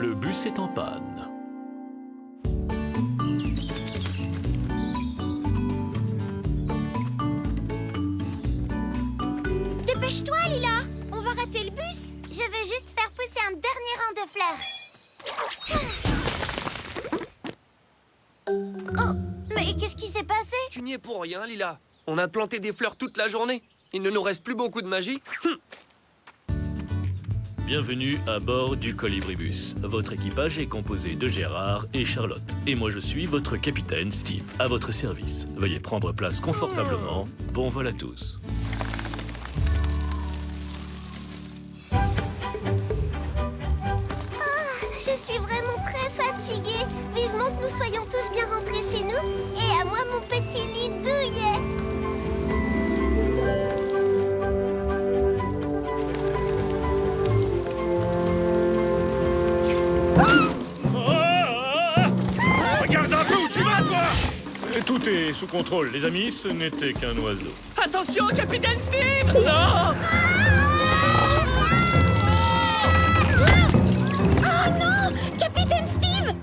Le bus est en panne. Dépêche-toi, Lila. On va rater le bus. Je veux juste faire pousser un dernier rang de fleurs. Oh, mais qu'est-ce qui s'est passé? Tu n'y es pour rien, Lila. On a planté des fleurs toute la journée. Il ne nous reste plus beaucoup de magie. Bienvenue à bord du Colibribus. Votre équipage est composé de Gérard et Charlotte. Et moi, je suis votre capitaine, Steve, à votre service. Veuillez prendre place confortablement. Bon vol à tous. Je suis vraiment très fatiguée. Vivement que nous soyons tous bien rentrés chez nous. Et à moi, mon petit lit douillet. Regarde un peu où tu vas, toi! Tout est sous contrôle, les amis, ce n'était qu'un oiseau. Attention, capitaine Steve! Non! Oh non! Capitaine Steve!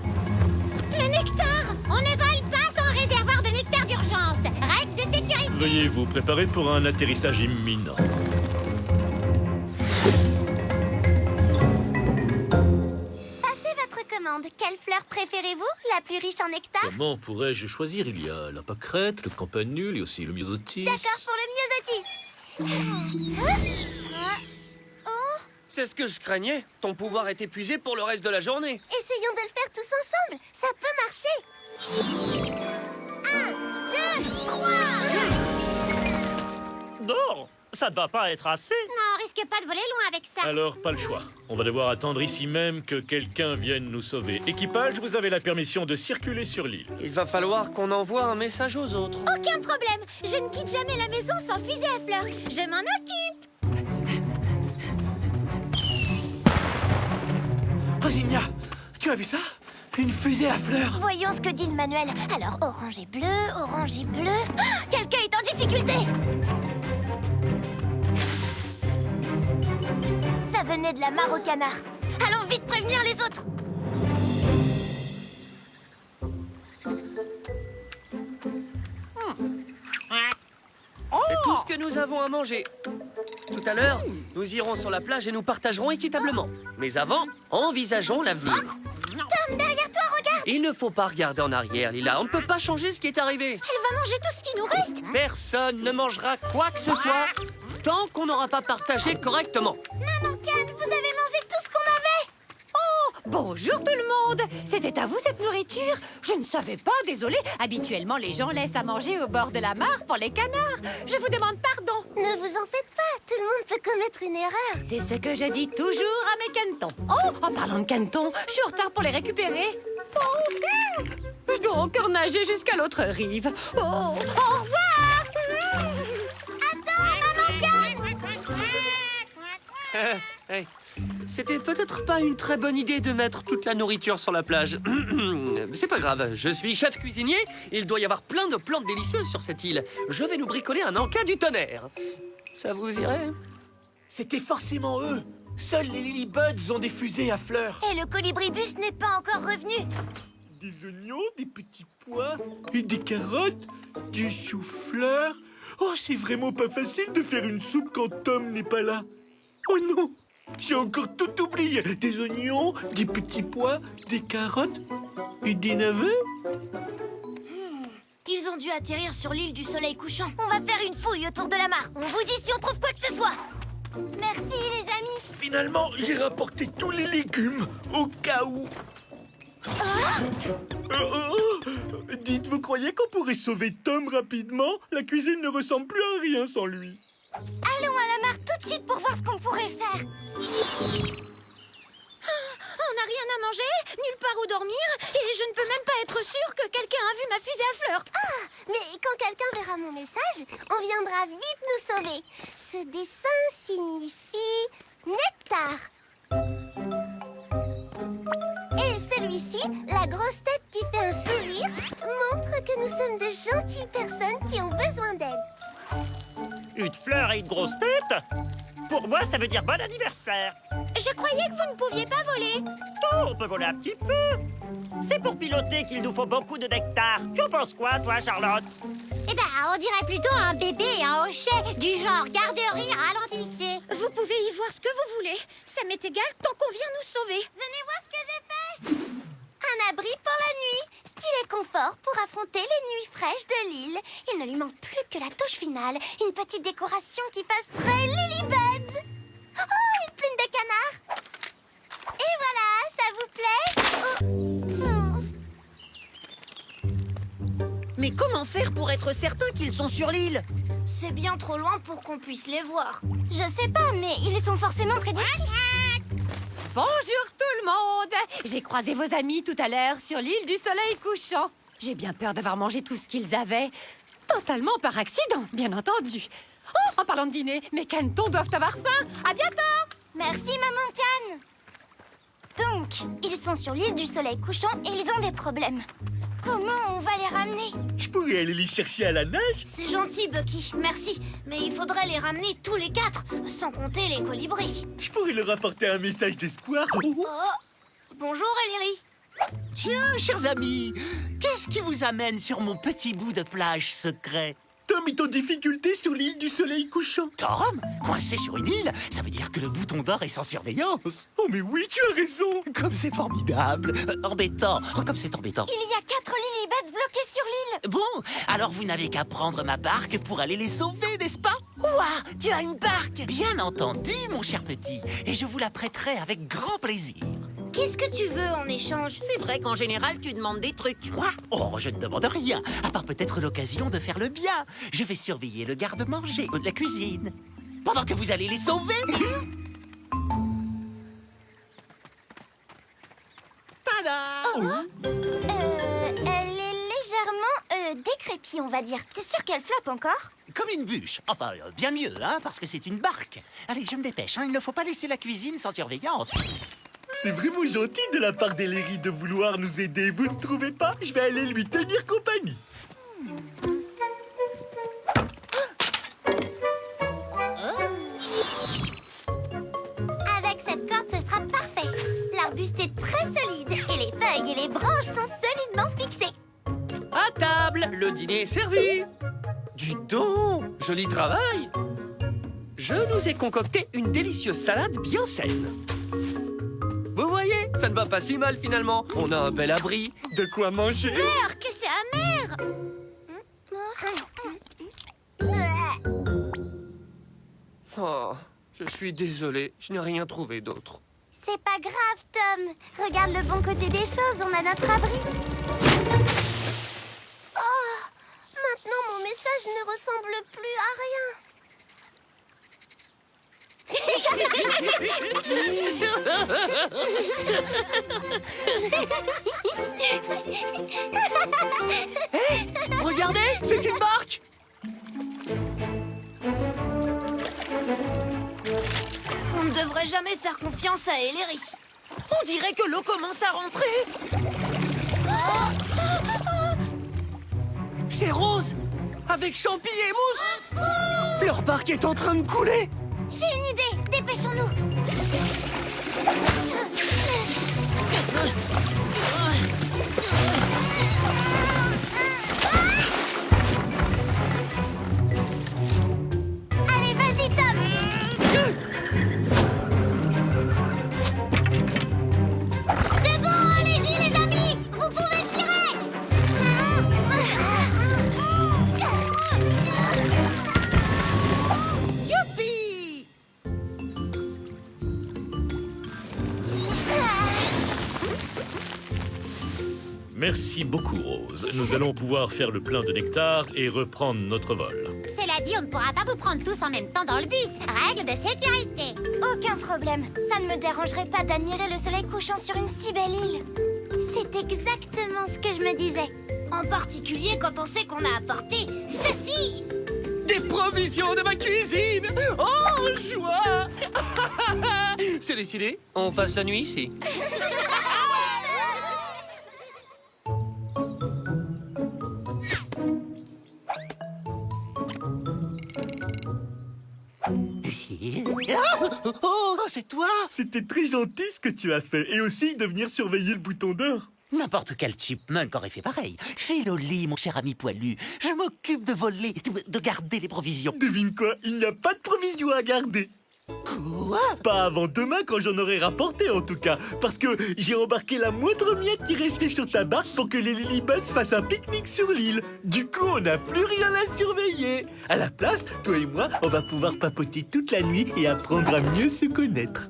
Le nectar! On ne vole pas sans réservoir de nectar d'urgence. Règle de sécurité. Veuillez vous préparer pour un atterrissage imminent. Passez votre commande. Quelle fleur préférez-vous? La plus riche en nectar? Comment pourrais-je choisir? Il y a la pâquerette, le campanule et aussi le myosotis. D'accord, pour le myosotis. C'est ce que je craignais. Ton pouvoir est épuisé pour le reste de la journée. Essayons de le faire tous ensemble. Ça peut marcher. 1, 2, 3. Non, ça ne va pas être assez. Non, risque pas de voler loin avec ça. Alors, pas le choix. On va devoir attendre ici même que quelqu'un vienne nous sauver. Équipage, vous avez la permission de circuler sur l'île. Il va falloir qu'on envoie un message aux autres. Aucun problème. Je ne quitte jamais la maison sans fusée à fleurs. Je m'en occupe. Rosinia, tu as vu ça? Une fusée à fleurs. Voyons ce que dit le manuel. Alors, orange et bleu, orange et bleu. Ah, quelqu'un est en difficulté. Ça venait de la mare au canard. Allons vite prévenir les autres. C'est tout ce que nous avons à manger. Tout à l'heure, nous irons sur la plage et nous partagerons équitablement. Mais avant, envisageons l'avenir. Tom, derrière toi, regarde. Il ne faut pas regarder en arrière, Lila. On ne peut pas changer ce qui est arrivé. Elle va manger tout ce qui nous reste. Personne ne mangera quoi que ce soit tant qu'on n'aura pas partagé correctement. Maman Canne, vous avez mangé tout ce qu'on avait. Bonjour tout le monde! C'était à vous cette nourriture? Je ne savais pas, désolé. Habituellement, les gens laissent à manger au bord de la mare pour les canards. Je vous demande pardon. Ne vous en faites pas, tout le monde peut commettre une erreur. C'est ce que je dis toujours à mes canetons. Oh, en parlant de canetons, je suis en retard pour les récupérer. Oh, je dois encore nager jusqu'à l'autre rive. Oh, au revoir! Hey, c'était peut-être pas une très bonne idée de mettre toute la nourriture sur la plage. C'est pas grave, je suis chef cuisinier. Il doit y avoir plein de plantes délicieuses sur cette île. Je vais nous bricoler un encas du tonnerre. Ça vous irait? C'était forcément eux. Seuls les Lilybuds ont des fusées à fleurs. Et le colibribus n'est pas encore revenu. Des oignons, des petits pois et des carottes, du chou-fleur. Oh, c'est vraiment pas facile de faire une soupe quand Tom n'est pas là. Oh non, j'ai encore tout oublié. Des oignons, des petits pois, des carottes et des navets. Ils ont dû atterrir sur l'île du soleil couchant. On va faire une fouille autour de la mare. On vous dit si on trouve quoi que ce soit. Merci les amis. Finalement, j'ai rapporté tous les légumes au cas où. Dites, vous croyez qu'on pourrait sauver Tom rapidement? La cuisine ne ressemble plus à rien sans lui. Allons à la mare tout de suite pour voir ce qu'on pourrait faire. On n'a rien à manger, nulle part où dormir, et je ne peux même pas être sûre que quelqu'un a vu ma fusée à fleurs. Mais quand quelqu'un verra mon message, on viendra vite nous sauver. Ce dessin signifie nectar. Et celui-ci, la grosse tête qui fait un sourire, montre que nous sommes de gentilles personnes qui ont besoin d'aide. Une fleur et une grosse tête? Pour moi, ça veut dire bon anniversaire. Je croyais que vous ne pouviez pas voler. Oh, on peut voler un petit peu. C'est pour piloter qu'il nous faut beaucoup de nectar. Tu en penses quoi, toi, Charlotte? Eh ben, on dirait plutôt un bébé et un hochet, du genre garderie ralentissez. Vous pouvez y voir ce que vous voulez. Ça m'est égal tant qu'on vient nous sauver. Venez voir ce que j'ai fait. Un abri pour la nuit. Style et confort pour affronter les nuits fraîches de l'île. Il ne lui manque plus que la touche finale. Une petite décoration qui fasse très Lilybuds. Oh, une plume de canard. Et voilà, ça vous plaît? Mais comment faire pour être certain qu'ils sont sur l'île? C'est bien trop loin pour qu'on puisse les voir. Je sais pas, mais ils sont forcément près d'ici. Bonjour tout le monde. J'ai croisé vos amis tout à l'heure sur l'île du soleil couchant. J'ai bien peur d'avoir mangé tout ce qu'ils avaient. Totalement par accident, bien entendu. Oh, en parlant de dîner, mes canetons doivent avoir faim. À bientôt. Merci, Maman Canne. Donc, ils sont sur l'île du soleil couchant et ils ont des problèmes. Comment on va les ramener? Je pourrais aller les chercher à la nage. C'est gentil, Bucky, merci. Mais il faudrait les ramener tous les 4, sans compter les colibris. Je pourrais leur apporter un message d'espoir. Oh, bonjour, Ellery. Tiens, chers amis, qu'est-ce qui vous amène sur mon petit bout de plage secret? Tom est en difficulté sur l'île du soleil couchant. Tom, coincé sur une île, ça veut dire que le bouton d'or est sans surveillance. Oh mais oui, tu as raison. Comme c'est formidable. Embêtant. Oh, comme c'est embêtant. Il y a 4 Lilybuds bloqués sur l'île. Bon, alors vous n'avez qu'à prendre ma barque pour aller les sauver, n'est-ce pas? Ouah, tu as une barque? Bien entendu, mon cher petit. Et je vous la prêterai avec grand plaisir. Qu'est-ce que tu veux en échange? C'est vrai qu'en général, tu demandes des trucs. Moi? Oh, je ne demande rien, à part peut-être l'occasion de faire le bien. Je vais surveiller le garde-manger ou de la cuisine. Pendant que vous allez les sauver. Tada! Elle est légèrement décrépie, on va dire. T'es sûr qu'elle flotte encore? Comme une bûche. Enfin, bien mieux, hein, parce que c'est une barque. Allez, je me dépêche, hein, il ne faut pas laisser la cuisine sans surveillance. C'est vraiment gentil de la part d'Ellery de vouloir nous aider, vous ne trouvez pas? Je vais aller lui tenir compagnie. Avec cette corde, ce sera parfait. L'arbuste est très solide et les feuilles et les branches sont solidement fixées. À table, le dîner est servi. Dis donc, joli travail. Je nous ai concocté une délicieuse salade bien saine. Vous voyez, ça ne va pas si mal finalement. On a un bel abri, de quoi manger. Que c'est amer. Oh, je suis désolé, je n'ai rien trouvé d'autre. C'est pas grave, Tom. Regarde le bon côté des choses, on a notre abri. Oh, maintenant mon message ne ressemble plus à rien. Regardez, c'est une barque. On ne devrait jamais faire confiance à Ellery. On dirait que l'eau commence à rentrer. C'est Rose, avec Champi et Mousse. Leur barque est en train de couler. J'ai une idée, dépêchons-nous. Allez, vas-y, Tom. C'est bon, allez-y, les amis. Vous pouvez tirer. Youpi! Merci beaucoup, Rose. Nous allons pouvoir faire le plein de nectar et reprendre notre vol. Cela dit, on ne pourra pas vous prendre tous en même temps dans le bus. Règle de sécurité. Aucun problème. Ça ne me dérangerait pas d'admirer le soleil couchant sur une si belle île. C'est exactement ce que je me disais. En particulier quand on sait qu'on a apporté ceci. Des provisions de ma cuisine. Oh, joie. C'est décidé, on passe la nuit ici. Ah! Oh, c'est toi? C'était très gentil ce que tu as fait. Et aussi de venir surveiller le bouton d'or. N'importe quel chipmunk aurait fait pareil. File au lit, mon cher ami poilu. Je m'occupe de voler, de garder les provisions. Devine quoi, il n'y a pas de provision à garder. Quoi? Pas avant demain quand j'en aurai rapporté en tout cas. Parce que j'ai embarqué la moindre miette qui restait sur ta barque pour que les Lilybugs fassent un pique-nique sur l'île. Du coup, on n'a plus rien à surveiller. À la place, toi et moi, on va pouvoir papoter toute la nuit et apprendre à mieux se connaître.